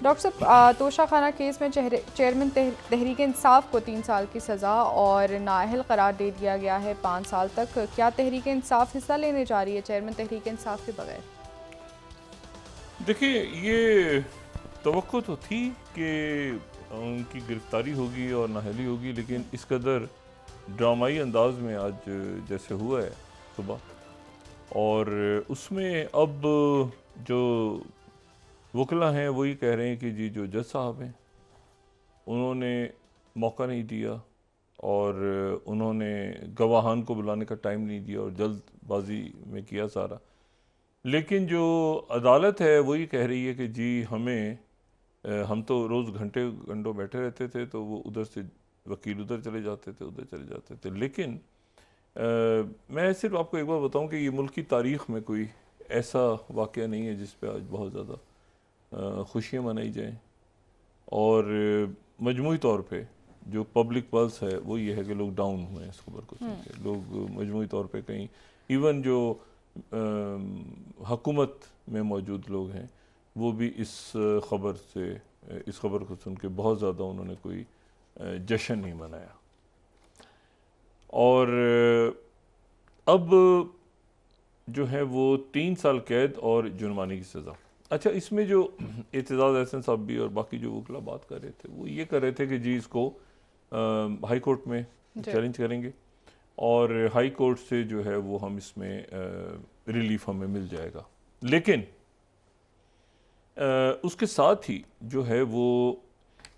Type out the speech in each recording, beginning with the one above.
Doctor साहब, तोशा खाना case में चेयरमैन तहरीक इंसाफ को 3 साल की सज़ा और नाअहल करार दे दिया गया है 5 साल तक। क्या तहरीक इंसाफ हिस्सा लेने जा रही है चेयरमैन तहरीक इंसाफ के बगैर? देखिए, ये तवक्को तो थी कि उनकी गिरफ्तारी होगी और नाअहली होगी, लेकिन इस कदर ड्रामाई अंदाज में आज जैसे हुआ है सुबह, और उसमें अब जो वकला हैं वही कह रहे हैं कि जी जो जज साहब हैं उन्होंने मौका नहीं दिया और उन्होंने गवाहान को बुलाने का टाइम नहीं दिया और जल्दबाजी में किया सारा। लेकिन जो अदालत है वही कह रही है कि जी हम तो रोज़ घंटों बैठे रहते थे, तो वो उधर से वकील उधर चले जाते थे, उधर चले जाते थे। लेकिन मैं सिर्फ आपको एक बार बताऊं कि ये मुल्क की तारीख़ में कोई ऐसा वाक़या नहीं है जिस पे आज बहुत ज़्यादा खुशियाँ मनाई जाएं, और मजमूई तौर पे जो पब्लिक पल्स है वो ये है कि लोग डाउन हुए हैं इस खबर को सुन के। लोग मजमूई तौर पे कहीं, इवन जो हुकूमत में मौजूद लोग हैं वो भी इस खबर को सुन के बहुत ज़्यादा उन्होंने कोई जश्न नहीं मनाया। और अब जो है वो 3 साल कैद और जुर्माने की सज़ा। अच्छा, इसमें जो एतजाज़ एहसन साहब भी और बाकी जो वकला बात कर रहे थे वो ये कर रहे थे कि जी इसको हाई कोर्ट में चैलेंज करेंगे और हाई कोर्ट से जो है वो हम इसमें रिलीफ हमें मिल जाएगा। लेकिन उसके साथ ही जो है वो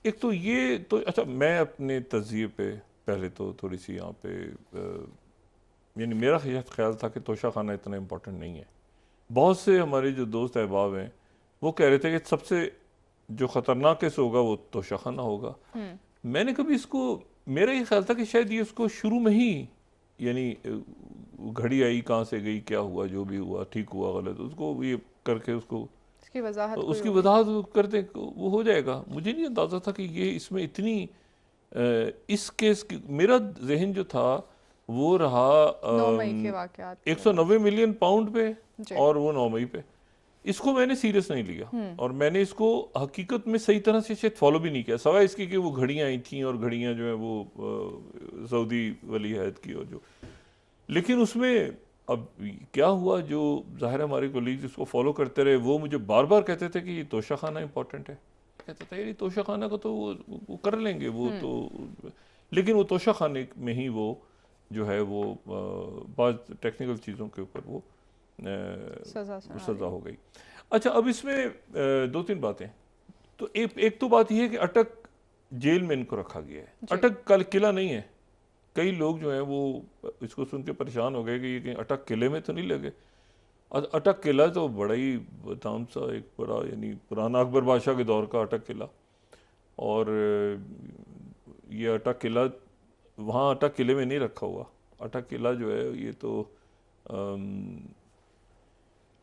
एक तो ये तो अच्छा, मैं अपने तज़िये पे पहले तो थोड़ी सी यहाँ पे यानी मेरा ख्याल था कि तोशा खाना इतना इम्पोर्टेंट नहीं है। बहुत से हमारे जो दोस्त अहबाब हैं वो कह रहे थे कि सबसे जो ख़तरनाक केस होगा वो तोशा खाना होगा। मैंने कभी इसको, मेरा ये ख्याल था कि शायद ये उसको शुरू में ही, यानी घड़ी आई कहाँ से गई, क्या हुआ, जो भी हुआ ठीक हुआ गलत, उसको ये करके उसकी वजाहत करते वो हो जाएगा। मुझे नहीं अंदाज़ा था कि ये इसमें इतनी इस केस की, मेरा जहन जो था वो रहा 9 मई के वाक़यात 190 मिलियन पाउंड पे, और वो 9 मई पे। इसको मैंने सीरियस नहीं लिया और मैंने इसको हकीकत में सही तरह से शायद फॉलो भी नहीं किया, सवाए इसकी कि वो घड़ियाँ आई थी और घड़ियाँ जो है वो सऊदी वली अहद की और जो, लेकिन उसमें अब क्या हुआ, जो ज़ाहिर हमारे कोलीग्स इसको फॉलो करते रहे वो मुझे बार बार कहते थे कि ये तोशा खाना इंपॉर्टेंट है। कहता था यार ये तोशा खाना को तो वो कर लेंगे वो तो, लेकिन वो तोशा खाने में ही वो जो है वो बाद टेक्निकल चीज़ों के ऊपर वो सज़ा हो गई। अच्छा, अब इसमें 2-3 बातें। तो एक तो बात यह है कि अटक जेल में इनको रखा गया है। अटक कल किला नहीं है। कई लोग जो हैं वो इसको सुन के परेशान हो गए कि ये कहीं अटक किले में तो नहीं लगे। अटक किला तो बड़ा ही बताऊं सा एक बड़ा, यानी पुराना अकबर बादशाह के दौर का अटक किला, और ये अटक किला वहाँ अटक किले में नहीं रखा हुआ। अटक किला जो है ये तो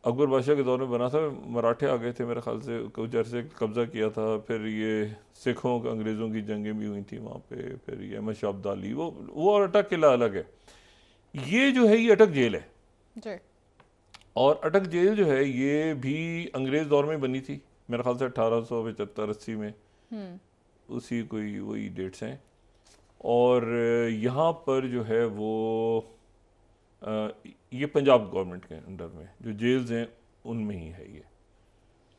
अकबर बादशाह के दौर में बना था। मराठे आ गए थे मेरे ख्याल से, कुछ अरसे कब्ज़ा किया था, फिर ये सिखों अंग्रेज़ों की जंगें भी हुई थी वहाँ पे, फिर ये अहमद शाह अब्दाली, वो और अटक किला अलग है। ये जो है ये अटक जेल है जी। और अटक जेल जो है ये भी अंग्रेज़ दौर में बनी थी मेरे ख्याल से 1875-80 में, उसी कोई वही डेट्स हैं। और यहाँ पर जो है वो ये पंजाब गवर्नमेंट के अंडर में जो जेल्स हैं उनमें ही है ये।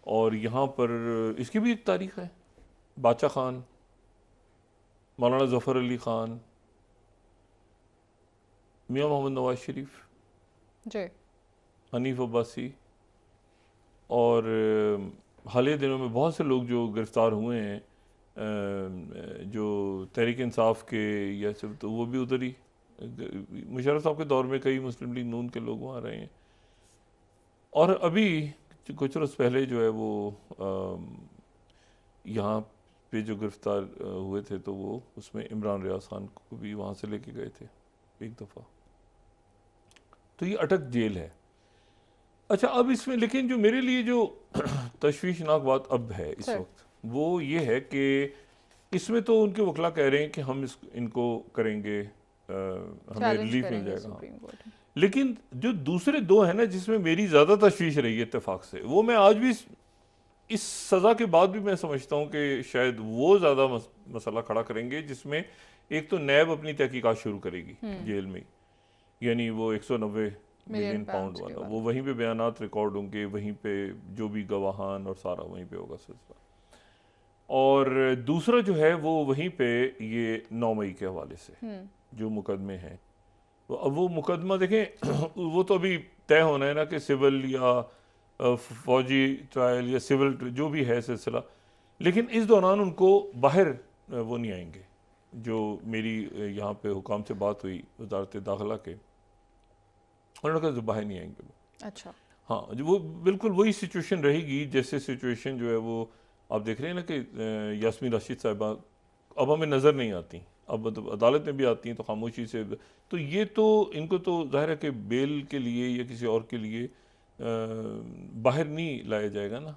और यहाँ पर इसकी भी एक तारीख़ है। बादशाह खान, मौलाना ज़फ़र अली ख़ान, मियाँ मोहम्मद नवाज शरीफ जी, हनीफ अब्बासी, और हालिया दिनों में बहुत से लोग जो गिरफ़्तार हुए हैं जो तहरीक इंसाफ के या सब, तो वो भी उधर ही, मुशर्रफ साहब के दौर में कई मुस्लिम लीग नून के लोग वहाँ रहे हैं। और अभी कुछ रोज़ पहले जो है वो यहाँ पे जो गिरफ़्तार हुए थे तो वो उसमें इमरान रियाज खान को भी वहाँ से लेके गए थे एक दफ़ा। तो ये अटक जेल है। अच्छा, अब इसमें लेकिन जो मेरे लिए जो तशवीशनाक बात अब है इस वक्त वो ये है कि इसमें तो उनके वकला कह रहे हैं कि हम इनको करेंगे, हमें रिलीफ मिल जाएगा। लेकिन जो दूसरे दो हैं ना जिसमें मेरी ज़्यादा तशवीश रही है इत्तेफाक से, वो मैं आज भी इस सज़ा के बाद भी मैं समझता हूँ कि शायद वो ज़्यादा मसला खड़ा करेंगे जिसमें एक तो नैब अपनी तहकीकात शुरू करेगी जेल में, यानी वो 190 मिलियन पाउंड वाला, वो वहीं पे बयानात रिकॉर्ड होंगे, वहीं पे जो भी गवाहान और सारा वहीं पे होगा सिलसिला। और दूसरा जो है वो वहीं पे ये 9 मई के हवाले से जो मुकदमे हैं, तो अब वो मुकदमा देखें वो तो अभी तय होना है ना कि सिविल या फौजी ट्रायल या सिविल जो भी है सिलसिला, लेकिन इस दौरान उनको बाहर वो नहीं आएंगे। जो मेरी यहाँ पे हुकाम से बात हुई वजारत दाखिला के, उन्होंने कहा बाहर नहीं आएंगे वो। अच्छा, हाँ, जो वो बिल्कुल वही सिचुएशन रहेगी जैसे सिचुएशन जो है वो आप देख रहे हैं ना कि यास्मीन राशिद साहिबा अब हमें नज़र नहीं आती, अब मतलब अदालत में भी आती हैं तो खामोशी से, तो ये तो इनको तो जाहिर है कि बेल के लिए या किसी और के लिए बाहर नहीं लाया जाएगा ना,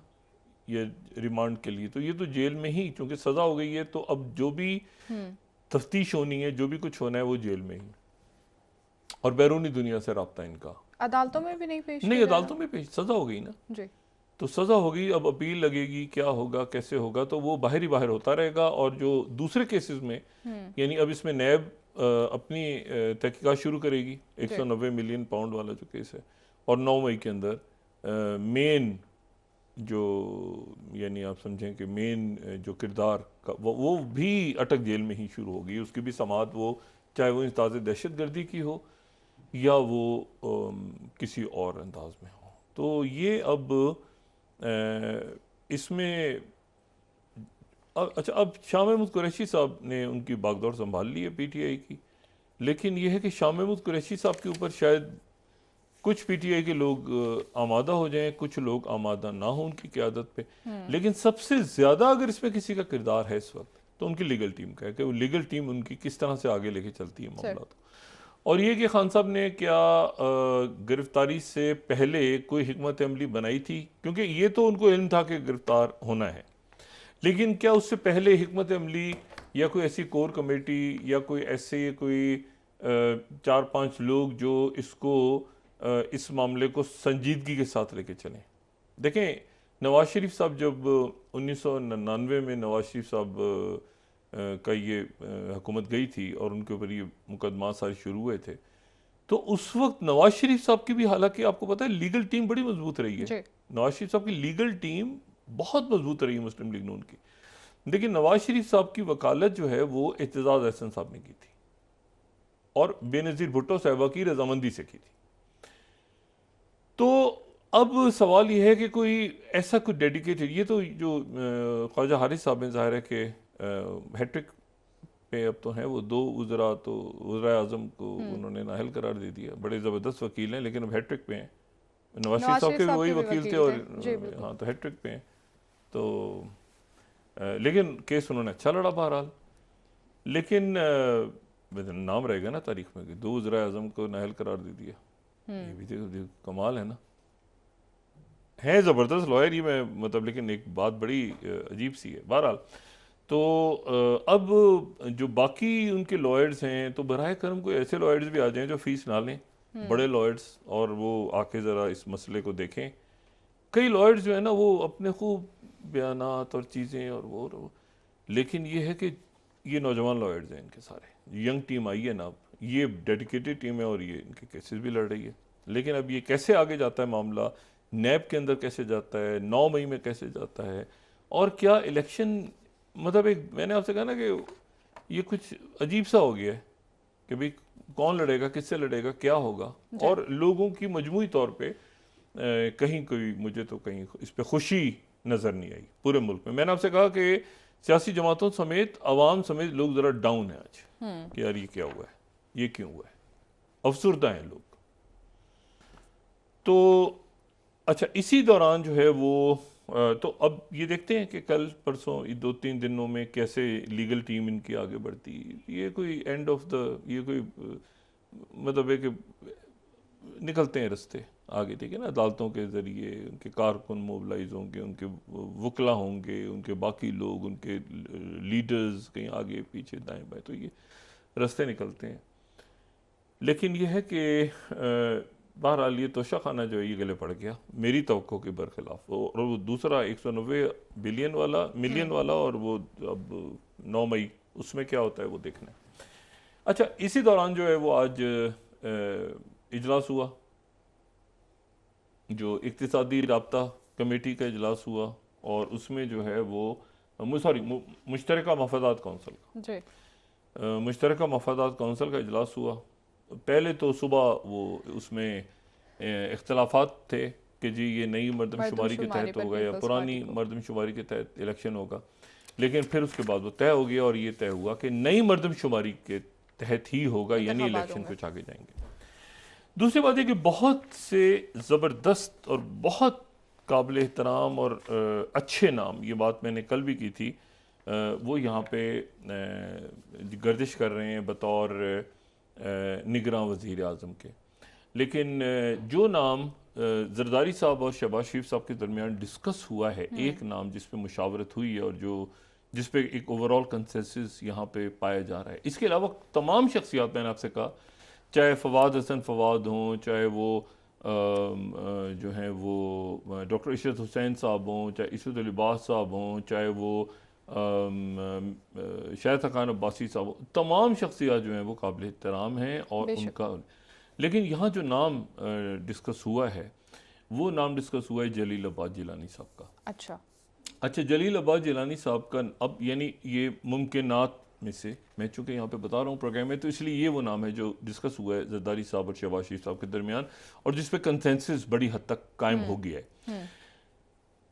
ये रिमांड के लिए, तो ये तो जेल में ही, क्योंकि सज़ा हो गई है तो अब जो भी तफ्तीश होनी है, जो भी कुछ होना है वो जेल में ही, और बैरूनी दुनिया से रब्ता इनका अदालतों में भी नहीं पेश नहीं, अदालतों में पेश, सज़ा हो गई ना जी, तो सज़ा होगी, अब अपील लगेगी, क्या होगा कैसे होगा, तो वो बाहर ही बाहर होता रहेगा। और जो दूसरे केसेस में यानी अब इसमें नैब अपनी तहकीकात शुरू करेगी 190 मिलियन पाउंड वाला जो केस है, और 9 मई के अंदर मेन जो यानी आप समझें कि मेन जो किरदार का वो भी अटक जेल में ही शुरू होगी, उसकी भी समाअत, वो चाहे वो इंताज़ दहशतगर्दी की हो या वो किसी और अंदाज में हो। तो ये अब इसमें अच्छा, अब शाह महमूद कुरैशी साहब ने उनकी बागडोर संभाल ली है पीटीआई की, लेकिन यह है कि शाह महमूद कुरैशी साहब के ऊपर शायद कुछ पीटीआई के लोग आमादा हो जाएं, कुछ लोग आमादा ना हो उनकी क़यादत पे, लेकिन सबसे ज़्यादा अगर इसमें किसी का किरदार है इस वक्त तो उनकी लीगल टीम का है कि वो लीगल टीम उनकी किस तरह से आगे लेके चलती है मामला को। और ये कि खान साहब ने क्या गिरफ्तारी से पहले कोई हिकमत अमली बनाई थी, क्योंकि ये तो उनको इल्म था कि गिरफ्तार होना है, लेकिन क्या उससे पहले हिकमत अमली या कोई ऐसी कोर कमेटी या कोई ऐसे कोई 4-5 लोग जो इसको इस मामले को संजीदगी के साथ लेके चलें। देखें, नवाज शरीफ साहब जब 1999 में नवाज शरीफ साहब का ये हुकूमत गई थी और उनके ऊपर ये मुकदमा सारे शुरू हुए थे, तो उस वक्त नवाज शरीफ साहब की भी, हालांकि आपको पता है लीगल टीम बड़ी मजबूत रही है, नवाज शरीफ साहब की लीगल टीम बहुत मजबूत रही है मुस्लिम लीग नून की, लेकिन नवाज शरीफ साहब की वकालत जो है वो एतजाज़ अहसन साहब ने की थी और बेनज़ीर भुट्टो साहिबा की रजामंदी से की थी। तो अब सवाल ये है कि कोई ऐसा कोई डेडिकेटेड, ये तो जो ख्वाजा हारिस साहब हैं, ज़ाहिर है कि हैट्रिक पे अब तो हैं वो, 2 वज़रा तो वज़रा आज़म को उन्होंने नाअहल करार दे दिया, बड़े ज़बरदस्त वकील हैं, लेकिन अब हैट्रिक पे हैं। नवाज शरीफ साहब के भी वही वकील थे और हाँ, तो हैट्रिक पे हैं, तो लेकिन केस उन्होंने अच्छा लड़ा बहरहाल, लेकिन नाम रहेगा ना तारीख में कि 2 वज़रा आज़म को नाअहल करार दे दिया। ये भी देखो कमाल है ना, है ज़बरदस्त लॉयर ही, मैं मतलब, लेकिन एक बात बड़ी अजीब सी है बहरहाल। तो अब जो बाकी उनके लॉयर्स हैं, तो बराह करम कोई ऐसे लॉयर्स भी आ जाएं जो फीस ना लें, बड़े लॉयर्स, और वो आके ज़रा इस मसले को देखें। कई लॉयर्स जो है ना वो अपने खूब बयानात और चीज़ें और वो, लेकिन ये है कि ये नौजवान लॉयर्स हैं इनके सारे, यंग टीम आई है ना, अब ये डेडिकेटेड टीम है और ये इनके केसेस भी लड़ रही है, लेकिन अब ये कैसे आगे जाता है मामला, नैब के अंदर कैसे जाता है, 9 मई में कैसे जाता है, और क्या इलेक्शन, मतलब एक मैंने आपसे कहा ना कि ये कुछ अजीब सा हो गया है कि भाई कौन लड़ेगा, किससे लड़ेगा, क्या होगा, और लोगों की मजमूई तौर पे कहीं कोई, मुझे तो कहीं इस पे खुशी नज़र नहीं आई पूरे मुल्क में। मैंने आपसे कहा कि सियासी जमातों समेत, अवाम समेत लोग ज़रा डाउन है आज कि यार ये क्या हुआ है, ये क्यों हुआ है, अफसुर्दा हैं लोग। तो अच्छा, इसी दौरान जो है वो तो अब ये देखते हैं कि कल परसों 2-3 दिनों में कैसे लीगल टीम इनकी आगे बढ़ती, ये कोई एंड ऑफ द, ये कोई मतलब है कि निकलते हैं रास्ते आगे, ठीक है ना, अदालतों के ज़रिए उनके कारकुन मोबिलाइज होंगे, उनके वकला होंगे, उनके बाकी लोग, उनके लीडर्स कहीं आगे पीछे दाएं बाएं, तो ये रास्ते निकलते हैं। लेकिन यह है कि बहरहाल ये तोशा खाना जो है ये गले पड़ गया मेरी तवक्को के बरखिलाफ। और वो दूसरा 190 बिलियन वाला मिलियन वाला, और वो अब 9 मई उसमें क्या होता है वो देखना है। अच्छा, इसी दौरान जो है वो आज इजलास हुआ, जो इक्तिसादी राब्ता कमेटी का इजलास हुआ, और उसमें जो है वो मुश्तरका मफादात कौंसिल जी मुश्तरका मफादात कौंसिल का इजलास हुआ। पहले तो सुबह वो उसमें इख्तलाफात थे कि जी ये नई मरदमशुमारी के तहत होगा या पुरानी मरदमशुमारी के तहत इलेक्शन होगा, लेकिन फिर उसके बाद वो तय हो गया और ये तय हुआ कि नई मरदमशुमारी के तहत ही होगा, यानी इलेक्शन कुछ आगे जाएंगे। दूसरी बात है कि बहुत से ज़बरदस्त और बहुत काबिल एहतराम और अच्छे नाम, ये बात मैंने कल भी की थी, वो यहाँ पे गर्दिश कर रहे हैं बतौर निगरां वज़ीर आज़म के। लेकिन जो नाम जरदारी साहब और शहबाज शरीफ साहब के दरमियान डिस्कस हुआ है, एक नाम जिस पे मुशावरत हुई है और जो जिस पे एक ओवरऑल कंसेंसस यहाँ पे पाया जा रहा है, इसके अलावा तमाम शख्सियात मैंने आपसे कहा, चाहे फवाद हसन फवाद हों, चाहे वो जो हैं वो डॉक्टर इशरत हुसैन साहब हों, चाहे इसरत लिबास साहब हों, चाहे वो शायद खान अब्बासी साहब, तमाम शख्सियात जो हैं वो काबिल एहतराम हैं और उनका। लेकिन यहाँ जो नाम डिस्कस हुआ है वो नाम डिस्कस हुआ है जलील अब्बास जिलानी साहब का। अच्छा, जलील अब्बास जिलानी साहब का अब यानी ये मुमकिनात में से मैं चूँकि यहाँ पे बता रहा हूँ प्रोग्राम में, तो इसलिए ये वो नाम है जो डिस्कस हुआ है जरदारी साहब और शहबाज शरीफ साहब के दरमियान, और जिस पे कंसेंसस बड़ी हद तक कायम हो गया है।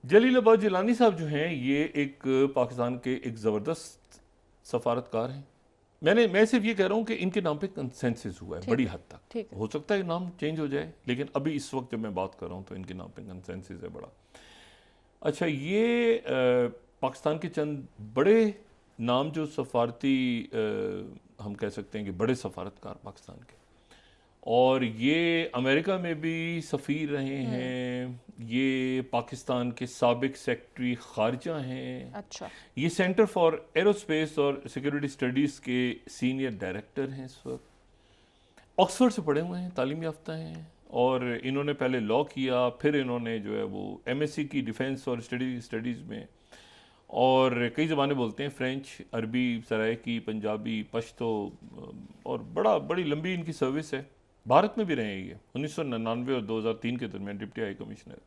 जलील अब्बास जिलानी साहब जो हैं ये एक पाकिस्तान के एक ज़बरदस्त सफारतकार हैं। मैं सिर्फ ये कह रहा हूँ कि इनके नाम पे कंसेंसस हुआ है बड़ी हद तक। हो सकता है नाम चेंज हो जाए, लेकिन अभी इस वक्त जब मैं बात कर रहा हूँ तो इनके नाम पे कंसेंसस है बड़ा। अच्छा, ये पाकिस्तान के चंद बड़े नाम जो सफारती हम कह सकते हैं कि बड़े सफारतकार पाकिस्तान के, और ये अमेरिका में भी सफ़ीर रहे हैं, ये पाकिस्तान के साबिक सेक्रेटरी ख़ारजा हैं। अच्छा, ये सेंटर फॉर एरोस्पेस और सिक्योरिटी स्टडीज़ के सीनियर डायरेक्टर हैं इस वक्त, ऑक्सफोर्ड से पढ़े हुए हैं, तालीम याफ्ता हैं, और इन्होंने पहले लॉ किया, फिर इन्होंने जो है वो MSc की डिफेंस और स्टडीज़ में, और कई ज़बानें बोलते हैं, फ्रेंच, अरबी, सराइकी, पंजाबी, पश्तो, और बड़ी लंबी इनकी सर्विस है। भारत में भी रहे हैं ये 1999 और 2003 के दरमियान डिप्टी हाई कमिश्नर।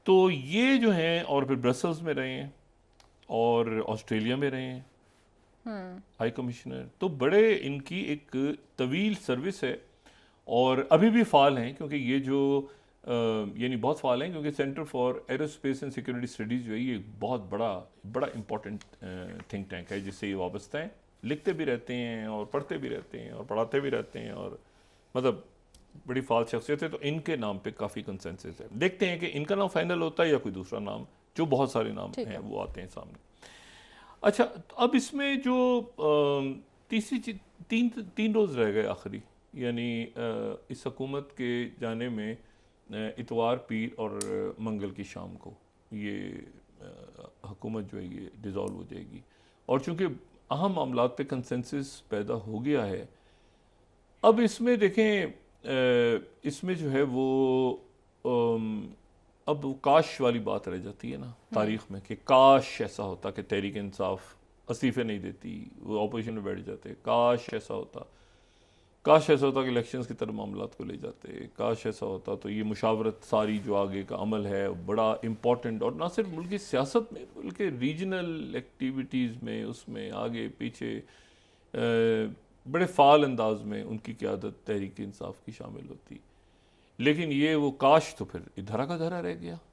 तो ये जो हैं, और फिर ब्रसल्स में रहे हैं और ऑस्ट्रेलिया में रहे हैं हाई कमिश्नर। तो बड़े इनकी एक तवील सर्विस है और अभी भी फ़ाल हैं, क्योंकि ये जो यानी बहुत फ़ाल हैं, क्योंकि centre for aerospace and security studies जो है ये बहुत बड़ा इंपॉर्टेंट थिंक टैंक है, जिससे ये वाबस्ता हैं, लिखते भी रहते हैं और पढ़ते भी रहते हैं और पढ़ाते भी रहते हैं, और मतलब बड़ी फाल शख्सियत है। तो इनके नाम पे काफ़ी कंसेंसस है। देखते हैं कि इनका नाम फाइनल होता है या कोई दूसरा नाम, जो बहुत सारे नाम हैं वो आते हैं सामने। अच्छा, अब इसमें जो तीन रोज़ रह गए आखिरी, यानी इस हुकूमत के जाने में इतवार, पीर और मंगल की शाम को ये हुकूमत जो है ये डिज़ोल्व हो जाएगी, और चूँकि अहम मामलात पे कंसेंसस पैदा हो गया है, अब इसमें देखें इसमें जो है वो अब काश वाली बात रह जाती है ना तारीख़ में, कि काश ऐसा होता कि तहरीक इंसाफ इस्तीफ़े नहीं देती, वो अपोजिशन में बैठ जाते, काश ऐसा होता कि इलेक्शंस की तरफ मामलात को ले जाते, काश ऐसा होता तो ये मुशावरत सारी जो आगे का अमल है बड़ा इम्पॉर्टेंट, और ना सिर्फ मुल्क की सियासत में बल्कि रीजनल एक्टिविटीज़ में, उसमें आगे पीछे बड़े फ़ाल अंदाज में उनकी क़यादत तहरीक इंसाफ की शामिल होती। लेकिन ये वो काश तो फिर धरा का धरा रह गया।